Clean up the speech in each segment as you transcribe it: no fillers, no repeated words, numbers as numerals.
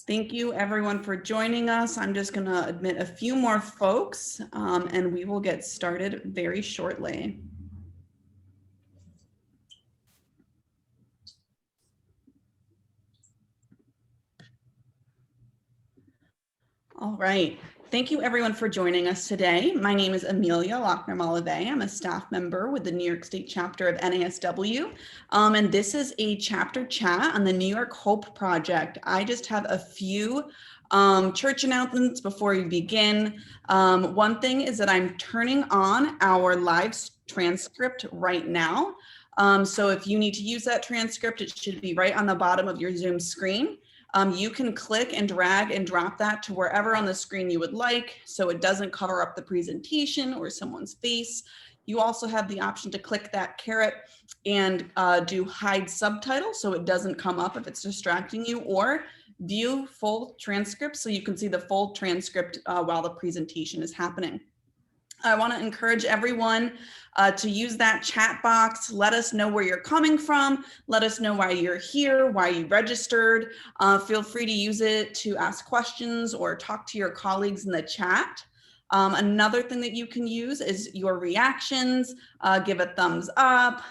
Thank you everyone for joining us. I'm just gonna admit a few more folks and we will get started very shortly. All right. Thank you everyone for joining us today. My name is Amelia Lochner-Malave. I'm a staff member with the New York State chapter of NASW. And this is a chapter chat on the New York Hope Project. I just have a few church announcements before we begin. One thing is that I'm turning on our live transcript right now. So if you need to use that transcript, it should be right on the bottom of your Zoom screen. You can click and drag and drop that to wherever on the screen you would like, so it doesn't cover up the presentation or someone's face. You also have the option to click that caret and do hide subtitles so it doesn't come up if it's distracting you, or view full transcript so you can see the full transcript while the presentation is happening. I want to encourage everyone to use that chat box. Let us know where you're coming from. Let us know why you're here, why you registered. Feel free to use it to ask questions or talk to your colleagues in the chat. Another thing that you can use is your reactions. Give a thumbs up,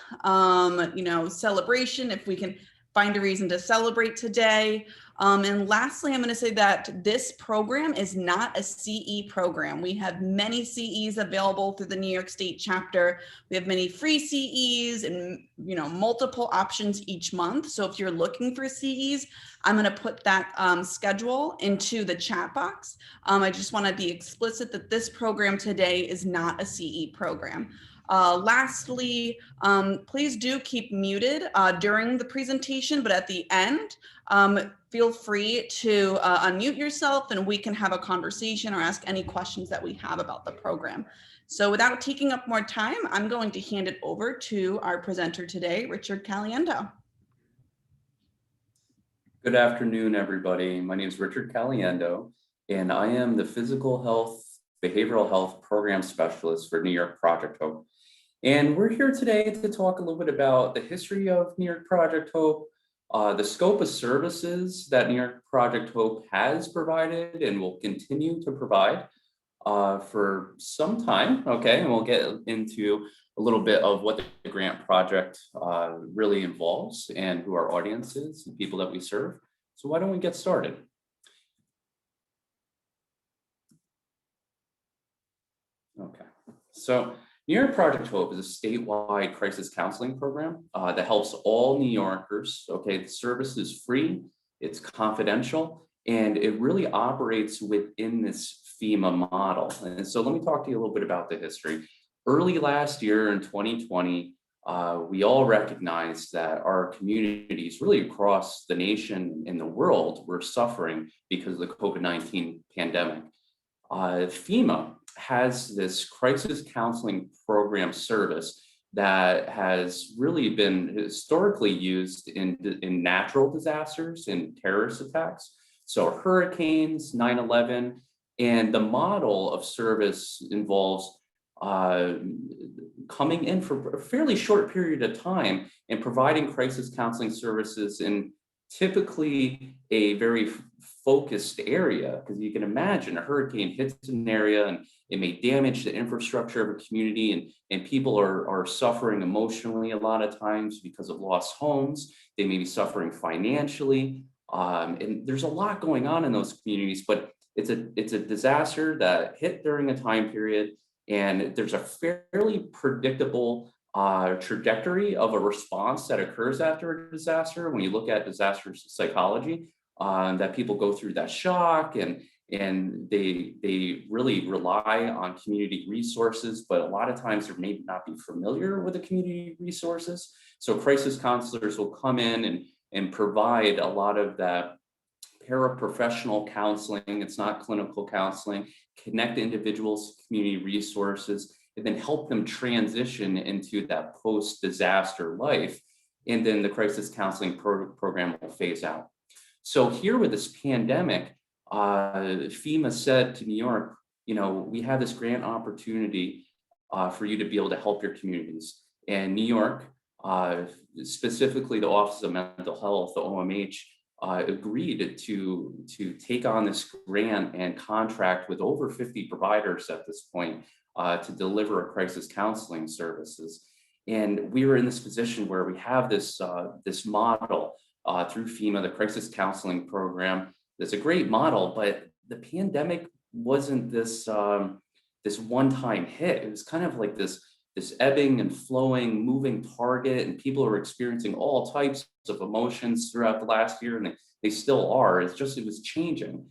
celebration if we can find a reason to celebrate today. And lastly, I'm going to say that this program is not a CE program. We have many CEs available through the New York State chapter. We have many free CEs and multiple options each month. So if you're looking for CEs, I'm going to put that schedule into the chat box. I just want to be explicit that this program today is not a CE program. Lastly, please do keep muted during the presentation, but at the end, feel free to unmute yourself and we can have a conversation or ask any questions that we have about the program. So without taking up more time, I'm going to hand it over to our presenter today, Richard Caliendo. Good afternoon, everybody. My name is Richard Caliendo, and I am the Physical Health, Behavioral Health Program Specialist for New York Project Hope. And we're here today to talk a little bit about the history of New York Project Hope, the scope of services that New York Project Hope has provided and will continue to provide for some time, okay? And we'll get into a little bit of what the grant project really involves and who our audience is and people that we serve. So why don't we get started? Okay, so New York Project Hope is a statewide crisis counseling program that helps all New Yorkers. Okay, the service is free, it's confidential, and it really operates within this FEMA model. And so let me talk to you a little bit about the history. Early last year in 2020, we all recognized that our communities really across the nation and the world were suffering because of the COVID-19 pandemic. FEMA has this crisis counseling program service that has really been historically used in natural disasters and terrorist attacks. So hurricanes, 9/11, and the model of service involves coming in for a fairly short period of time and providing crisis counseling services in typically a very focused area, because you can imagine a hurricane hits an area and it may damage the infrastructure of a community, and people are suffering emotionally a lot of times because of lost homes. They may be suffering financially, and there's a lot going on in those communities, but it's a disaster that hit during a time period, and there's a fairly predictable trajectory of a response that occurs after a disaster. When you look at disaster psychology, that people go through that shock and they really rely on community resources, but a lot of times they may not be familiar with the community resources. So crisis counselors will come in and provide a lot of that paraprofessional counseling. It's not clinical counseling, connect individuals to community resources, and then help them transition into that post-disaster life. And then the crisis counseling program will phase out. So here with this pandemic, FEMA said to New York, we have this grant opportunity for you to be able to help your communities. And New York specifically the Office of Mental Health, the OMH, agreed to take on this grant and contract with over 50 providers at this point to deliver crisis counseling services. And we were in this position where we have this model through FEMA, the Crisis Counseling Program. That's a great model, but the pandemic wasn't this one-time hit. It was kind of like this ebbing and flowing, moving target, and people are experiencing all types of emotions throughout the last year, and they still are. It was changing.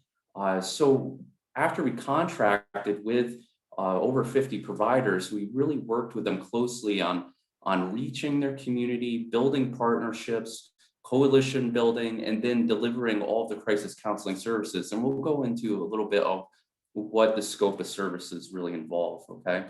So after we contracted with over 50 providers, we really worked with them closely on reaching their community, building partnerships, coalition building, and then delivering all of the crisis counseling services. And we'll go into a little bit of what the scope of services really involve, okay?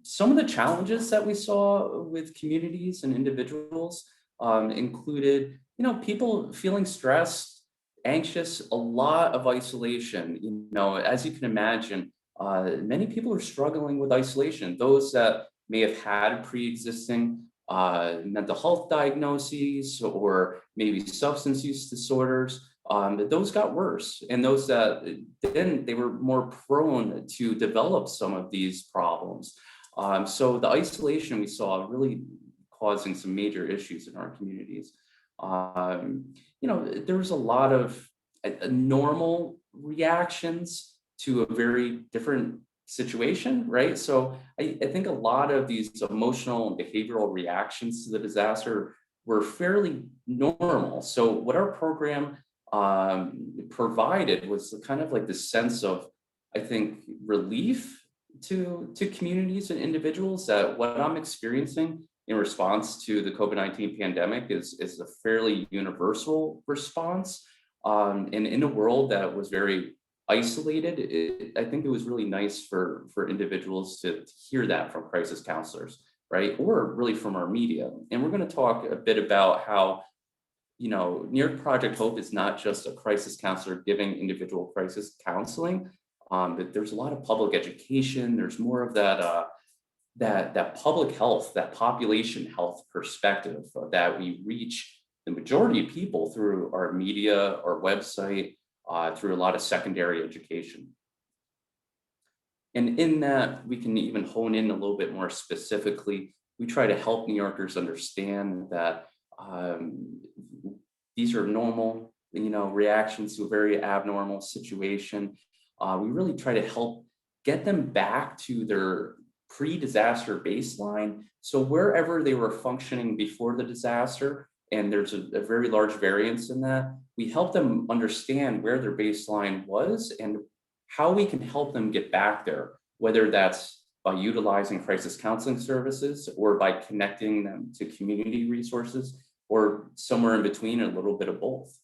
Some of the challenges that we saw with communities and individuals included, people feeling stressed, anxious, a lot of isolation. As you can imagine, many people are struggling with isolation. Those that may have had pre-existing mental health diagnoses or maybe substance use disorders, those got worse. And those that didn't, they were more prone to develop some of these problems. So the isolation we saw really causing some major issues in our communities. There was a lot of normal reactions to a very different situation, right? So I think a lot of these emotional and behavioral reactions to the disaster were fairly normal. So what our program provided was kind of like this sense of, I think, relief to communities and individuals that what I'm experiencing in response to the COVID-19 pandemic is a fairly universal response. And in a world that was very isolated, I think it was really nice for individuals to hear that from crisis counselors, right? Or really from our media. And we're going to talk a bit about how, New York Project Hope is not just a crisis counselor giving individual crisis counseling, but there's a lot of public education. There's more of that public health, that population health perspective that we reach the majority of people through our media, our website, through a lot of secondary education. And in that, we can even hone in a little bit more specifically. We try to help New Yorkers understand that these are normal, reactions to a very abnormal situation. We really try to help get them back to their pre-disaster baseline. So wherever they were functioning before the disaster, and there's a very large variance in that, we help them understand where their baseline was and how we can help them get back there, whether that's by utilizing crisis counseling services or by connecting them to community resources or somewhere in between, a little bit of both.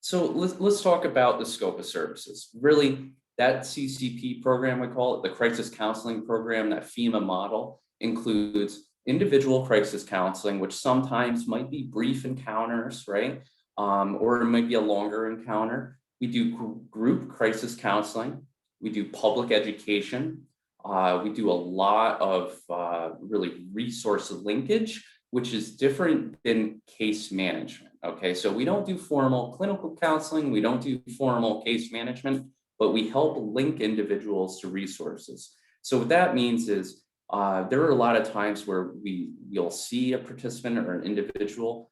So let's talk about the scope of services. Really, that CCP program, we call it, the Crisis Counseling Program, that FEMA model, includes individual crisis counseling, which sometimes might be brief encounters, right? Or it might be a longer encounter. We do group crisis counseling. We do public education. We do a lot of really resource linkage, which is different than case management. Okay, so we don't do formal clinical counseling. We don't do formal case management, but we help link individuals to resources. So what that means is there are a lot of times where you'll see a participant or an individual,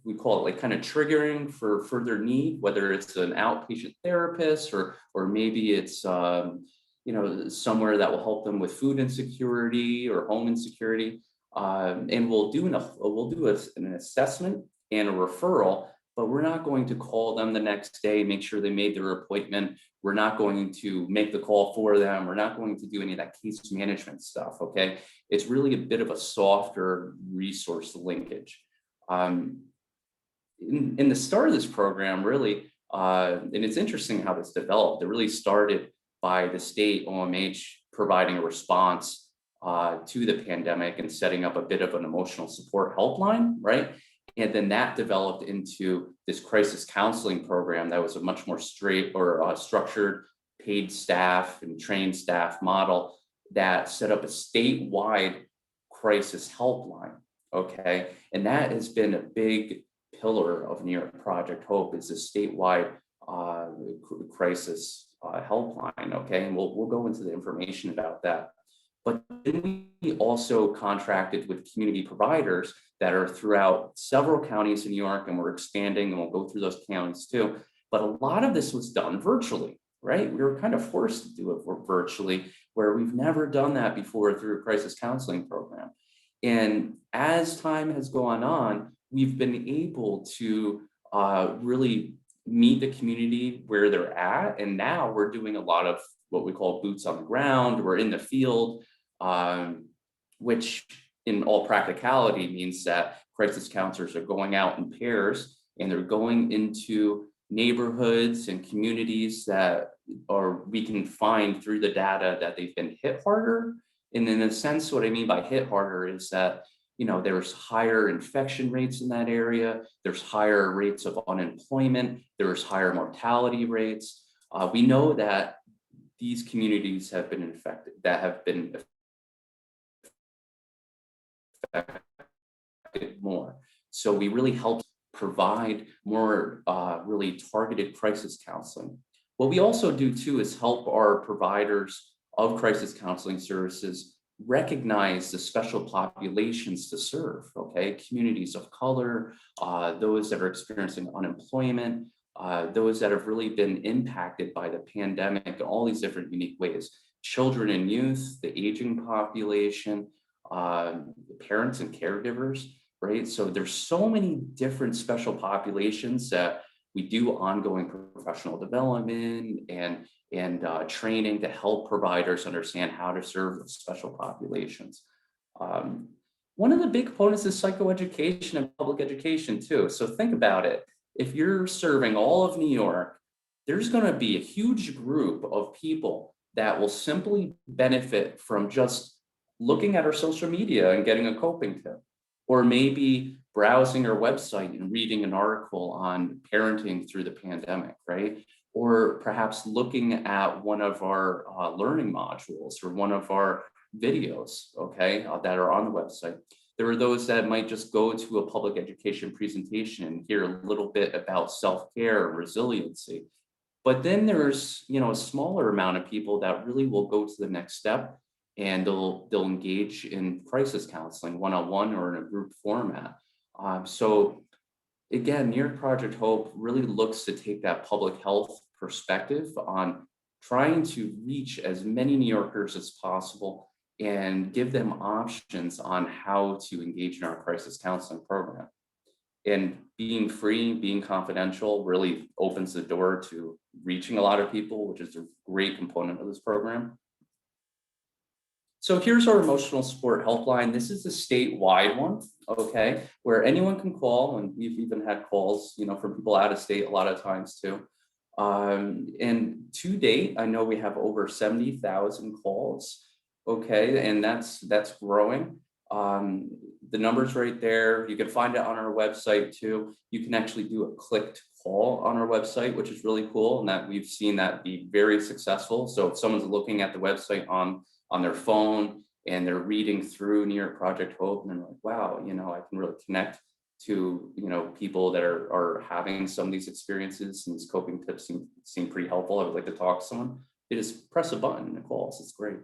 we call it like kind of triggering for further need, whether it's an outpatient therapist or maybe it's somewhere that will help them with food insecurity or home insecurity, and we'll do an assessment and a referral. But we're not going to call them the next day, make sure they made their appointment. We're not going to make the call for them. We're not going to do any of that case management stuff, okay? It's really a bit of a softer resource linkage. In the start of this program, really, and it's interesting how this developed. It really started by the state OMH providing a response to the pandemic and setting up a bit of an emotional support helpline, right? And then that developed into this crisis counseling program that was a much more structured, paid staff and trained staff model that set up a statewide crisis helpline. Okay, and that has been a big pillar of New York Project Hope, is a statewide crisis helpline. Okay, and we'll go into the information about that. But then we also contracted with community providers that are throughout several counties in New York, and we're expanding, and we'll go through those counties too. But a lot of this was done virtually, right? We were kind of forced to do it virtually, where we've never done that before through a crisis counseling program. And as time has gone on, we've been able to really meet the community where they're at. And now we're doing a lot of what we call boots on the ground. We're in the field, which in all practicality means that crisis counselors are going out in pairs, and they're going into neighborhoods and communities that we can find through the data that they've been hit harder. And in a sense, what I mean by hit harder is that, there's higher infection rates in that area, there's higher rates of unemployment, there's higher mortality rates. We know that these communities have been affected more. So we really help provide more really targeted crisis counseling. What we also do too is help our providers of crisis counseling services recognize the special populations to serve, okay? Communities of color, those that are experiencing unemployment, those that have really been impacted by the pandemic, all these different unique ways. Children and youth, the aging population, parents and caregivers, right? So there's so many different special populations that we do ongoing professional development and training to help providers understand how to serve the special populations. One of the big components is psychoeducation and public education too. So think about it. If you're serving all of New York, there's going to be a huge group of people that will simply benefit from just looking at our social media and getting a coping tip, or maybe browsing our website and reading an article on parenting through the pandemic, right? Or perhaps looking at one of our learning modules or one of our videos, okay, that are on the website. There are those that might just go to a public education presentation and hear a little bit about self-care and resiliency. But then there's, a smaller amount of people that really will go to the next step, and they'll engage in crisis counseling one-on-one or in a group format. So again, New York Project Hope really looks to take that public health perspective on trying to reach as many New Yorkers as possible and give them options on how to engage in our crisis counseling program. And being free, being confidential really opens the door to reaching a lot of people, which is a great component of this program. So here's our emotional support helpline. This is a statewide one, okay, where anyone can call, and we've even had calls, from people out of state a lot of times too. And to date, I know we have over 70,000 calls, okay, and that's growing. The number's right there. You can find it on our website too. You can actually do a clicked call on our website, which is really cool, and that we've seen that be very successful. So if someone's looking at the website on their phone and they're reading through New York Project Hope and they're like, wow, I can really connect to, people that are having some of these experiences, and these coping tips seem pretty helpful. I would like to talk to someone. They just press a button and it calls. It's great.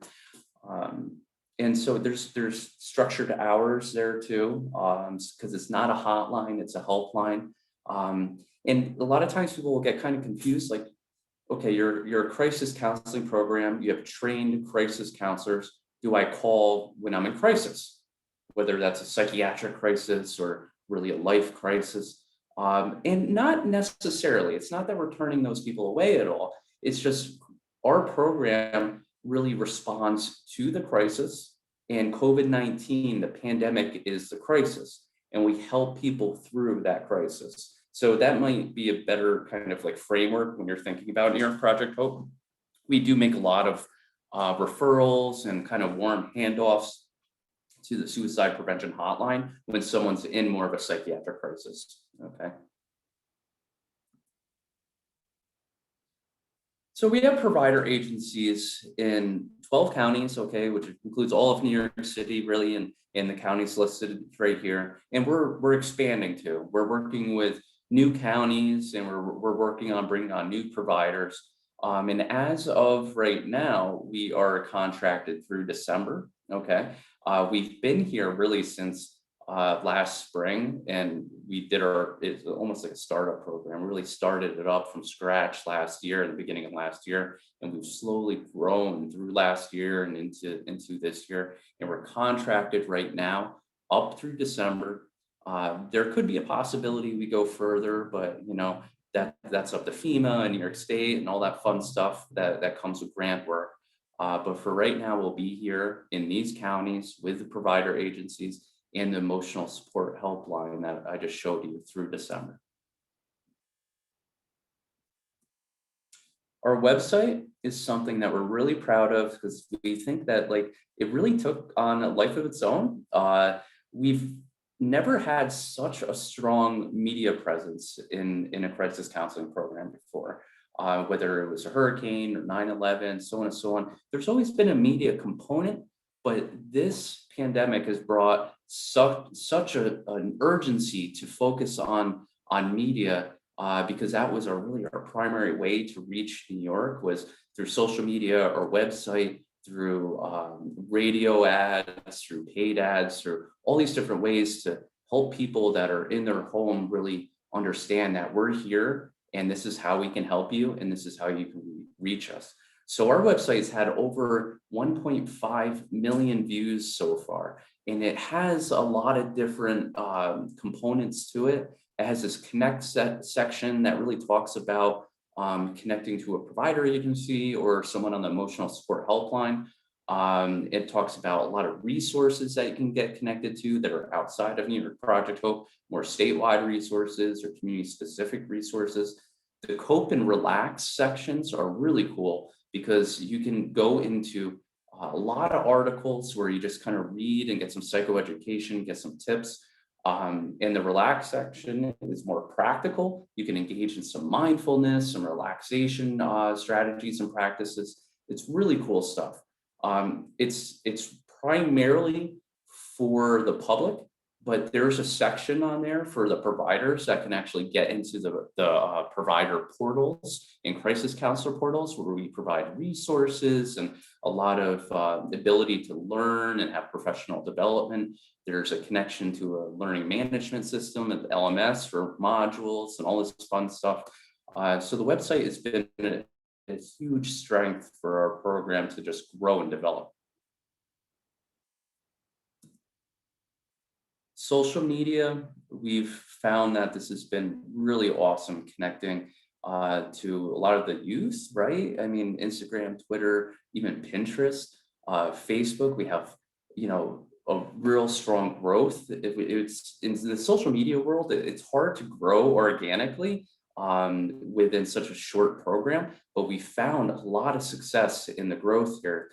And so there's structured hours there too, because it's not a hotline, it's a helpline. And a lot of times people will get kind of confused, like, okay, you're a crisis counseling program, you have trained crisis counselors. Do I call when I'm in crisis? Whether that's a psychiatric crisis or really a life crisis. And not necessarily, it's not that we're turning those people away at all. It's just our program really responds to the crisis, and COVID-19, the pandemic, is the crisis, and we help people through that crisis. So that might be a better kind of like framework when you're thinking about New York Project Hope. We do make a lot of referrals and kind of warm handoffs to the suicide prevention hotline when someone's in more of a psychiatric crisis, okay? So we have provider agencies in 12 counties, okay, which includes all of New York City, really, and the counties listed right here. And we're expanding too. We're working with new counties, and we're working on bringing on new providers. And as of right now, we are contracted through December. Okay, we've been here really since last spring, and it's almost like a startup program. We really started it up from scratch last year, in the beginning of last year, and we've slowly grown through last year and into this year. And we're contracted right now up through December. There could be a possibility we go further, but that's up to FEMA and New York State and all that fun stuff that comes with grant work. But for right now, we'll be here in these counties with the provider agencies and the emotional support helpline that I just showed you through December. Our website is something that we're really proud of because we think that it really took on a life of its own. We've never had such a strong media presence in a crisis counseling program before. Whether it was a hurricane or 9/11, so on and so on. There's always been a media component, but this pandemic has brought such an urgency to focus on media, because that was our primary way to reach New York, was through social media or website, through radio ads, through paid ads, through all these different ways to help people that are in their home really understand that we're here and this is how we can help you and this is how you can reach us. So our website's had over 1.5 million views so far, and it has a lot of different components to it. It has this connect section that really talks about connecting to a provider agency or someone on the emotional support helpline. It talks about a lot of resources that you can get connected to that are outside of New York Project Hope, more statewide resources or community-specific resources. The cope and relax sections are really cool because you can go into a lot of articles where you just kind of read and get some psychoeducation, get some tips. And the relax section is more practical. You can engage in some mindfulness, some relaxation strategies and practices. It's really cool stuff. It's primarily for the public, but there's a section on there for the providers that can actually get into the provider portals and crisis counselor portals, where we provide resources and a lot of ability to learn and have professional development. There's a connection to a learning management system and LMS for modules and all this fun stuff. So the website has been a huge strength for our program to just grow and develop. Social media, we've found that this has been really awesome connecting to a lot of the youth, right? I mean, Instagram, Twitter, even Pinterest, Facebook, we have, a real strong growth. It's in the social media world, it's hard to grow organically within such a short program, but we found a lot of success in the growth here.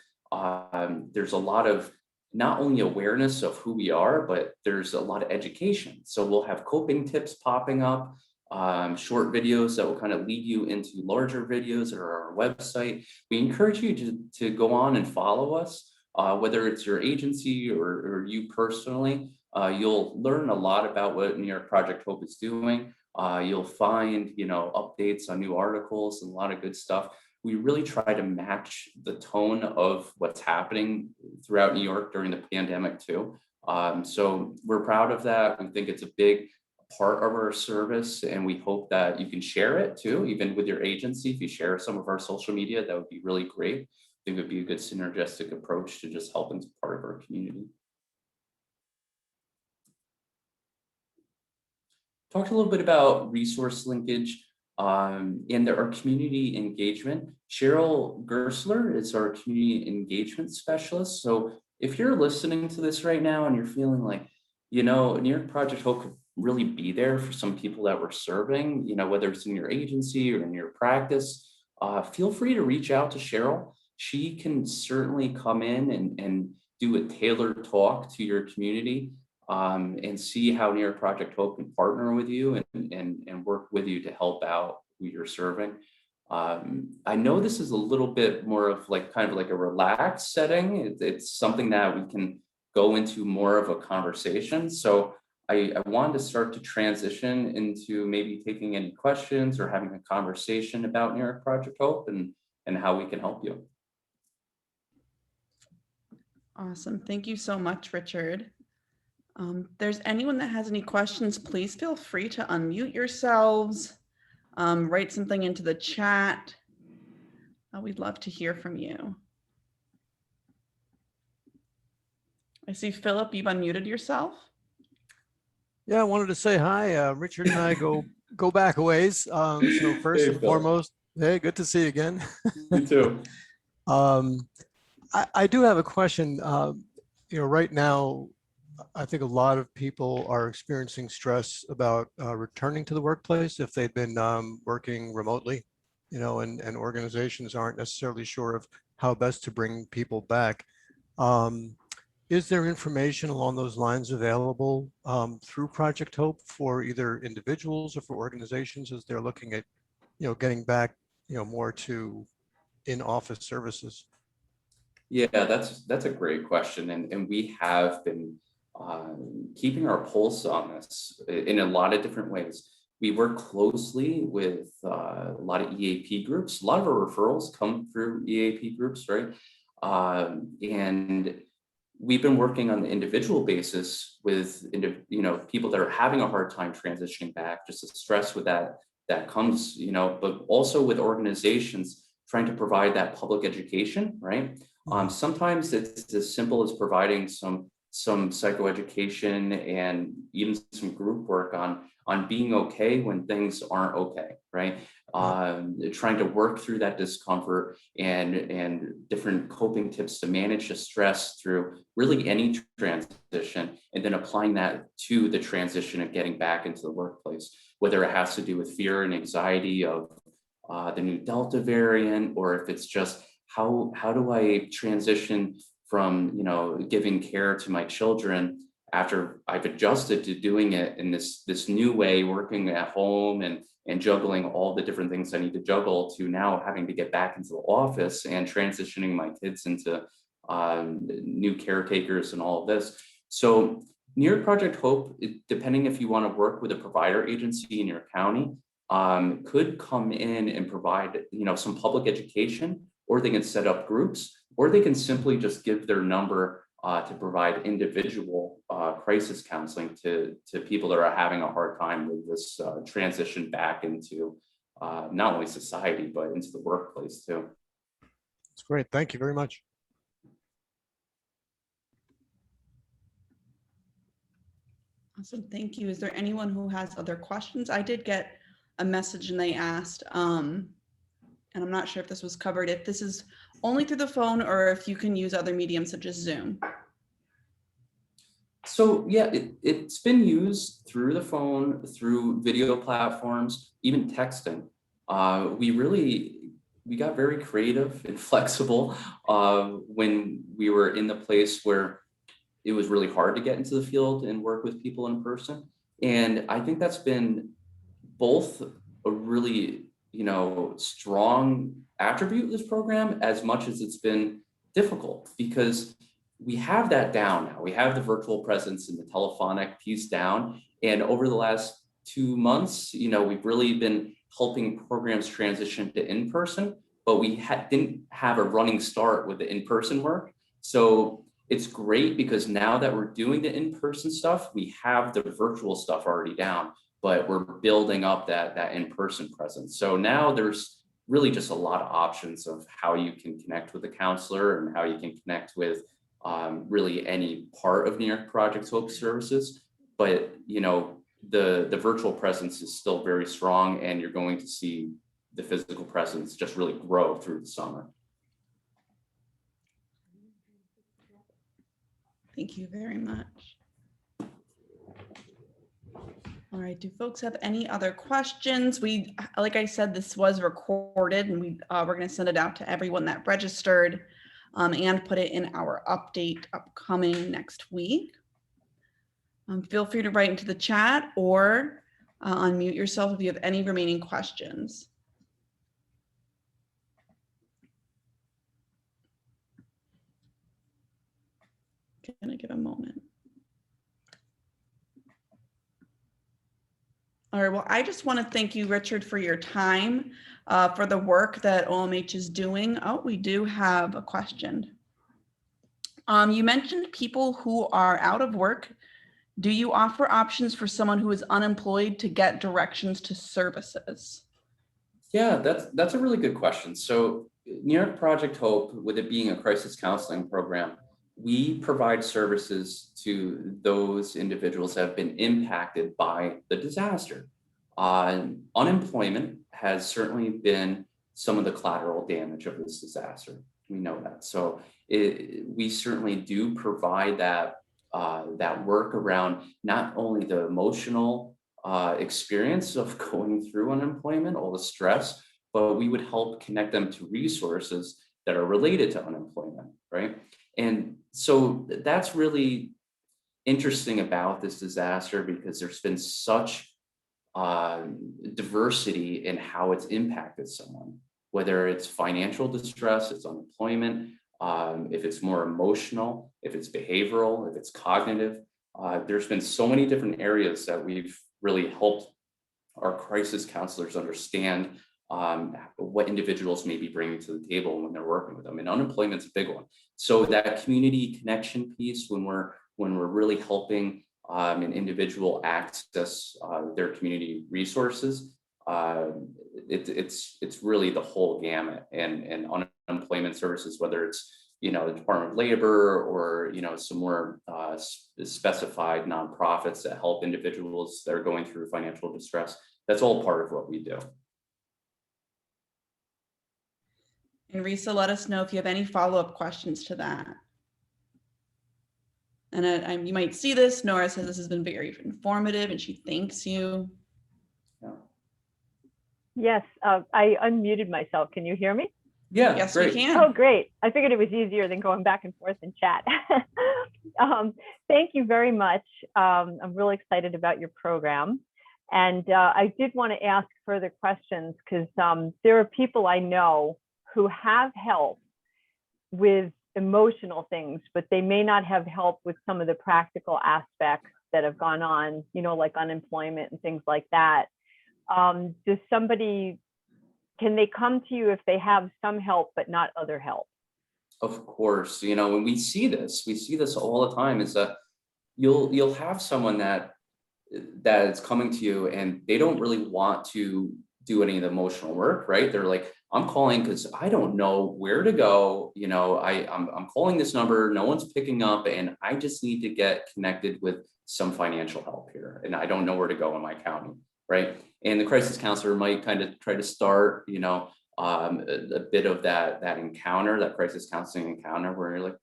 There's a lot of not only awareness of who we are, but there's a lot of education. So we'll have coping tips popping up, short videos that will kind of lead you into larger videos that are on our website. We encourage you to go on and follow us, whether it's your agency or you personally. You'll learn a lot about what New York Project Hope is doing. You'll find, updates on new articles and a lot of good stuff. We really try to match the tone of what's happening throughout New York during the pandemic too. So we're proud of that. We think it's a big part of our service, and we hope that you can share it too, even with your agency. If you share some of our social media, that would be really great. I think it would be a good synergistic approach to just helping part of our community. Talked a little bit about resource linkage and our community engagement. Cheryl Gersler is our community engagement specialist. So if you're listening to this right now and you're feeling like, New York Project Hope could really be there for some people that we're serving, whether it's in your agency or in your practice, feel free to reach out to Cheryl. She can certainly come in and do a tailored talk to your community and see how New York Project Hope can partner with you and work with you to help out who you're serving. I know this is a little bit more of like kind of like a relaxed setting. It's something that we can go into more of a conversation. So I wanted to start to transition into maybe taking any questions or having a conversation about New York Project Hope and how we can help you. Awesome. Thank you so much, Richard. If there's anyone that has any questions, please feel free to unmute yourselves, write something into the chat. We'd love to hear from you. I see Philip, you've unmuted yourself. Yeah, I wanted to say hi. Richard and I go back a ways. So first Hey, and Phil. foremost, hey, good to see you again. You too. I do have a question. Right now, I think a lot of people are experiencing stress about returning to the workplace if they've been working remotely, and organizations aren't necessarily sure of how best to bring people back. Is there information along those lines available through Project Hope for either individuals or for organizations as they're looking at, getting back, more to in-office services? Yeah, that's a great question, and we have been keeping our pulse on this in a lot of different ways. We work closely with a lot of EAP groups. A lot of our referrals come through EAP groups, right? And we've been working on the individual basis with people that are having a hard time transitioning back, just the stress with that comes, but also with organizations trying to provide that public education, right? Sometimes it's as simple as providing some psychoeducation and even some group work on being okay when things aren't okay, right? Trying to work through that discomfort and different coping tips to manage the stress through really any transition, and then applying that to the transition of getting back into the workplace, whether it has to do with fear and anxiety of the new Delta variant, or if it's just how do I transition from giving care to my children after I've adjusted to doing it in this new way, working at home and juggling all the different things I need to juggle, to now having to get back into the office and transitioning my kids into new caretakers and all of this. So New York Project Hope, depending if you want to work with a provider agency in your county, could come in and provide some public education, or they can set up groups, or they can simply just give their number to provide individual crisis counseling to people that are having a hard time with this transition back into not only society, but into the workplace too. That's great. Thank you very much. Awesome. Thank you. Is there anyone who has other questions? I did get a message and they asked, and I'm not sure if this was covered, if this is only through the phone or if you can use other mediums such as Zoom. So yeah, it's been used through the phone, through video platforms, even texting. We got very creative and flexible when we were in the place where it was really hard to get into the field and work with people in person. And I think that's been both a really strong attribute of this program, as much as it's been difficult, because we have that down now. We have the virtual presence and the telephonic piece down. And over the last 2 months, we've really been helping programs transition to in-person, but we didn't have a running start with the in-person work. So it's great because now that we're doing the in-person stuff, we have the virtual stuff already down, but we're building up that in-person presence. So now there's really just a lot of options of how you can connect with a counselor and how you can connect with really any part of New York Project Hope services. But the virtual presence is still very strong, and you're going to see the physical presence just really grow through the summer. Thank you very much. All right, do folks have any other questions? Like I said, this was recorded, and we're going to send it out to everyone that registered and put it in our update upcoming next week. Feel free to write into the chat or unmute yourself if you have any remaining questions. Gonna give a moment. All right, well, I just want to thank you, Richard, for your time, for the work that OMH is doing. Oh, we do have a question. You mentioned people who are out of work. Do you offer options for someone who is unemployed to get directions to services? Yeah, that's a really good question. So New York Project Hope, with it being a crisis counseling program, we provide services to those individuals that have been impacted by the disaster. Unemployment has certainly been some of the collateral damage of this disaster. We know that. So we certainly do provide that work around not only the emotional experience of going through unemployment, all the stress, but we would help connect them to resources that are related to unemployment, right? And so that's really interesting about this disaster, because there's been such diversity in how it's impacted someone, whether it's financial distress, it's unemployment, if it's more emotional, if it's behavioral, if it's cognitive. There's been so many different areas that we've really helped our crisis counselors understand what individuals may be bringing to the table when they're working with them. And unemployment's a big one. So that community connection piece, when we're really helping an individual access their community resources, it's really the whole gamut. And unemployment services, whether it's the Department of Labor or some more specified nonprofits that help individuals that are going through financial distress, that's all part of what we do. And Risa, let us know if you have any follow-up questions to that. And you might see this. Nora says this has been very informative, and she thanks you. Yeah. Yes, I unmuted myself. Can you hear me? Yeah, Yes, great. we can. Oh, great. I figured it was easier than going back and forth in chat. Thank you very much. I'm really excited about your program. And I did want to ask further questions, because there are people I know who have help with emotional things, but they may not have help with some of the practical aspects that have gone on, like unemployment and things like that. Can they come to you if they have some help but not other help? Of course, when we see this all the time, is that you'll have someone that is coming to you and they don't really want to do any of the emotional work, right? They're like, I'm calling because I don't know where to go. I'm calling this number, no one's picking up, and I just need to get connected with some financial help here, and I don't know where to go in my county, right? And the crisis counselor might kind of try to start, a bit of that encounter, that crisis counseling encounter, where you're like,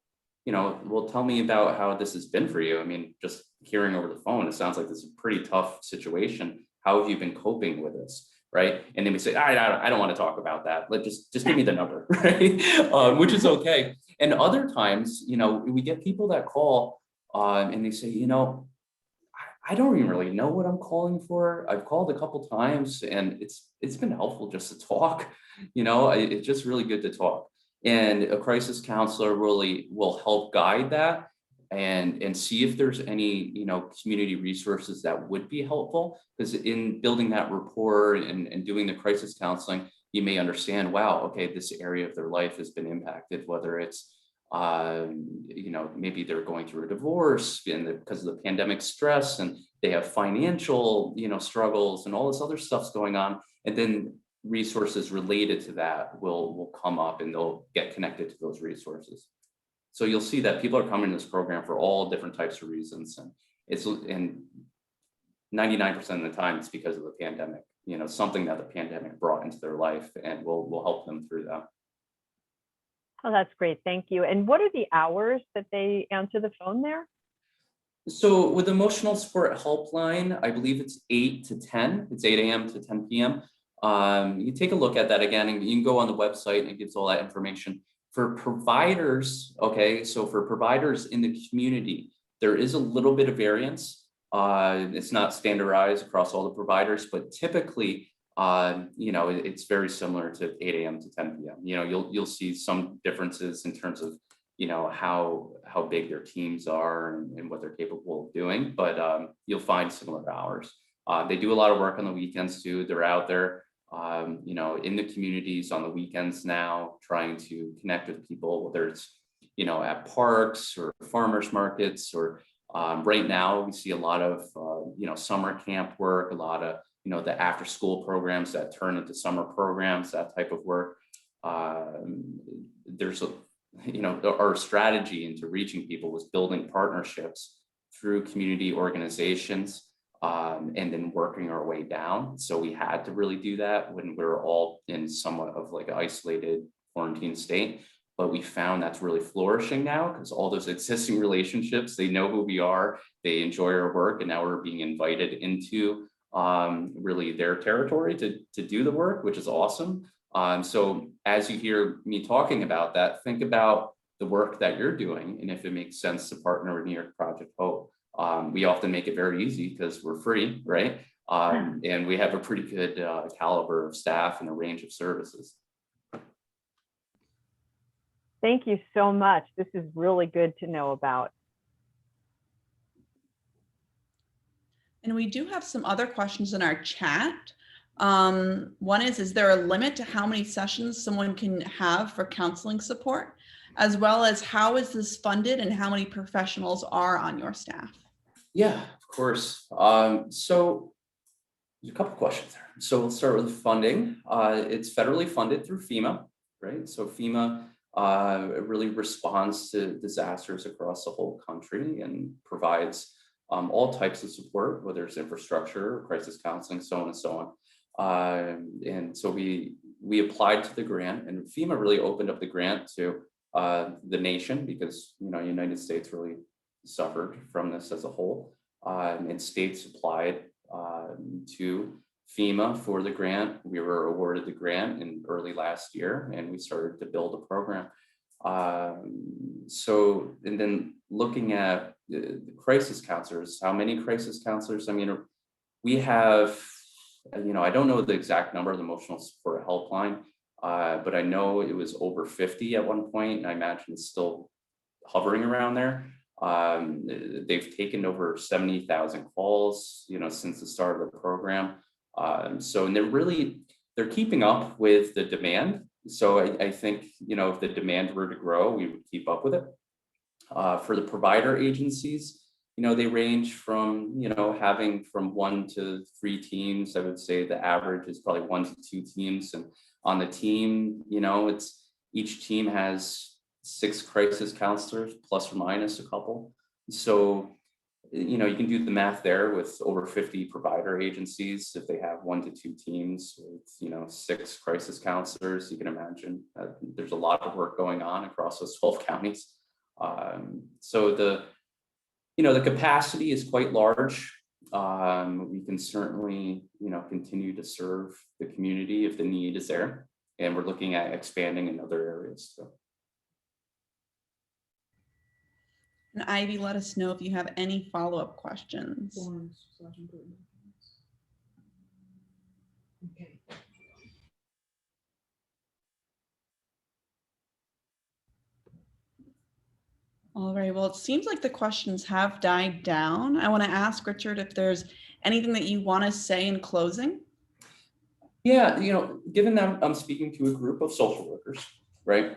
well, tell me about how this has been for you. I mean, just hearing over the phone, it sounds like this is a pretty tough situation. How have you been coping with this? Right. And then we say, I don't want to talk about that. Just give me the number, right? Which is okay. And other times, we get people that call and they say, I don't even really know what I'm calling for. I've called a couple times and it's been helpful just to talk. It's just really good to talk. And a crisis counselor really will help guide that and see if there's any community resources that would be helpful, because in building that rapport and doing the crisis counseling, you may understand, wow, okay, this area of their life has been impacted, whether it's maybe they're going through a divorce because of the pandemic stress, and they have financial struggles and all this other stuff's going on, and then resources related to that will come up and they'll get connected to those resources. So you'll see that people are coming to this program for all different types of reasons, and 99% of the time it's because of the pandemic, something that the pandemic brought into their life, and we'll help them through that. Oh, that's great. Thank you. And what are the hours that they answer the phone there? So with Emotional Support Helpline, I believe it's 8 to 10. It's 8 a.m. to 10 p.m. You take a look at that again, and you can go on the website and it gives all that information. For providers, okay, so for providers in the community, there is a little bit of variance. It's not standardized across all the providers, but typically, it's very similar to 8 a.m. to 10 p.m. You'll see some differences in terms of, how big their teams are and what they're capable of doing, but you'll find similar hours. They do a lot of work on the weekends too. They're out there, in the communities on the weekends now, trying to connect with people, whether it's, at parks or farmers markets, or right now we see a lot of, summer camp work, a lot of, the after school programs that turn into summer programs, that type of work. There's our strategy into reaching people was building partnerships through community organizations, and then working our way down. So we had to really do that when we were all in somewhat of like an isolated quarantine state. But we found that's really flourishing now, because all those existing relationships, they know who we are, they enjoy our work, and now we're being invited into really their territory to do the work, which is awesome. So as you hear me talking about that, think about the work that you're doing and if it makes sense to partner with New York Project Hope. We often make it very easy because we're free, right? And we have a pretty good caliber of staff and a range of services. Thank you so much. This is really good to know about. And we do have some other questions in our chat. One is there a limit to how many sessions someone can have for counseling support, as well as how is this funded and how many professionals are on your staff? Yeah, of course. So there's a couple questions there. So we'll start with funding. It's federally funded through FEMA, right? So FEMA really responds to disasters across the whole country and provides all types of support, whether it's infrastructure, crisis counseling, so on and so on. And so we applied to the grant, and FEMA really opened up the grant to the nation, because United States really suffered from this as a whole, and states applied to FEMA for the grant. We were awarded the grant in early last year, and we started to build a program. And then looking at the crisis counselors, how many crisis counselors? I mean, we have, I don't know the exact number of the emotional support helpline, but I know it was over 50 at one point, and I imagine it's still hovering around there. They've taken over 70,000 calls, since the start of the program. And they're keeping up with the demand. So I think, if the demand were to grow, we would keep up with it. For the provider agencies, they range from, having from 1 to 3 teams. I would say the average is probably 1 to 2 teams. And on the team, each team has 6 crisis counselors, plus or minus a couple. So, you can do the math there with over 50 provider agencies. If they have 1 to 2 teams with, 6 crisis counselors, you can imagine that there's a lot of work going on across those 12 counties. So the capacity is quite large. We can certainly, continue to serve the community if the need is there. And we're looking at expanding in other areas. So. And Ivy, let us know if you have any follow-up questions. Okay. All right, well, it seems like the questions have died down. I want to ask Richard if there's anything that you want to say in closing. Yeah, given that I'm speaking to a group of social workers, right?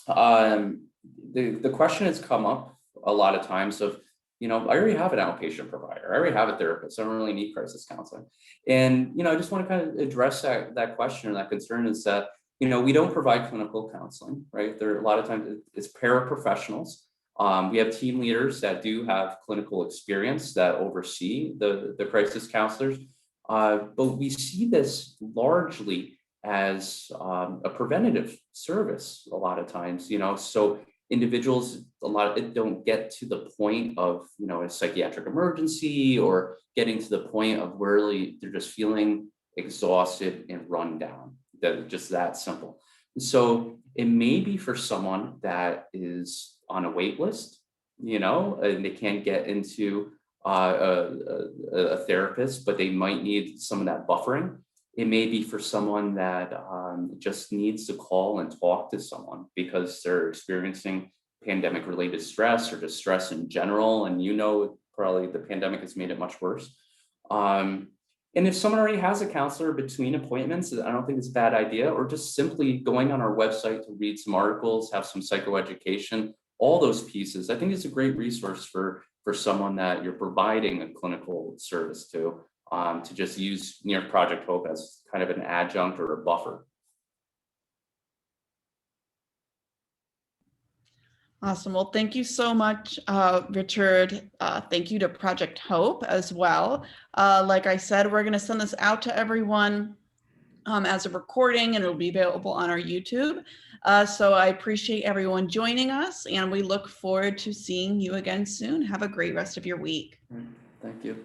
The question has come up a lot of times of, I already have an outpatient provider. I already have a therapist. I don't really need crisis counseling. And, I just want to kind of address that question or that concern is that, we don't provide clinical counseling, right? There are a lot of times it's paraprofessionals. We have team leaders that do have clinical experience that oversee the crisis counselors. But we see this largely as a preventative service a lot of times, so individuals don't get to the point of, a psychiatric emergency or getting to the point of where really they're just feeling exhausted and run down. Just that simple. So it may be for someone that is on a wait list, and they can't get into a therapist, but they might need some of that buffering. It may be for someone that just needs to call and talk to someone because they're experiencing pandemic related stress or just stress in general. And probably the pandemic has made it much worse. And if someone already has a counselor between appointments, I don't think it's a bad idea, or just simply going on our website to read some articles, have some psychoeducation, all those pieces. I think it's a great resource for someone that you're providing a clinical service to just use New York Project Hope as kind of an adjunct or a buffer. Awesome. Well, thank you so much, Richard. Thank you to Project Hope as well. Like I said, we're going to send this out to everyone as a recording, and it'll be available on our YouTube. So I appreciate everyone joining us, and we look forward to seeing you again soon. Have a great rest of your week. Thank you.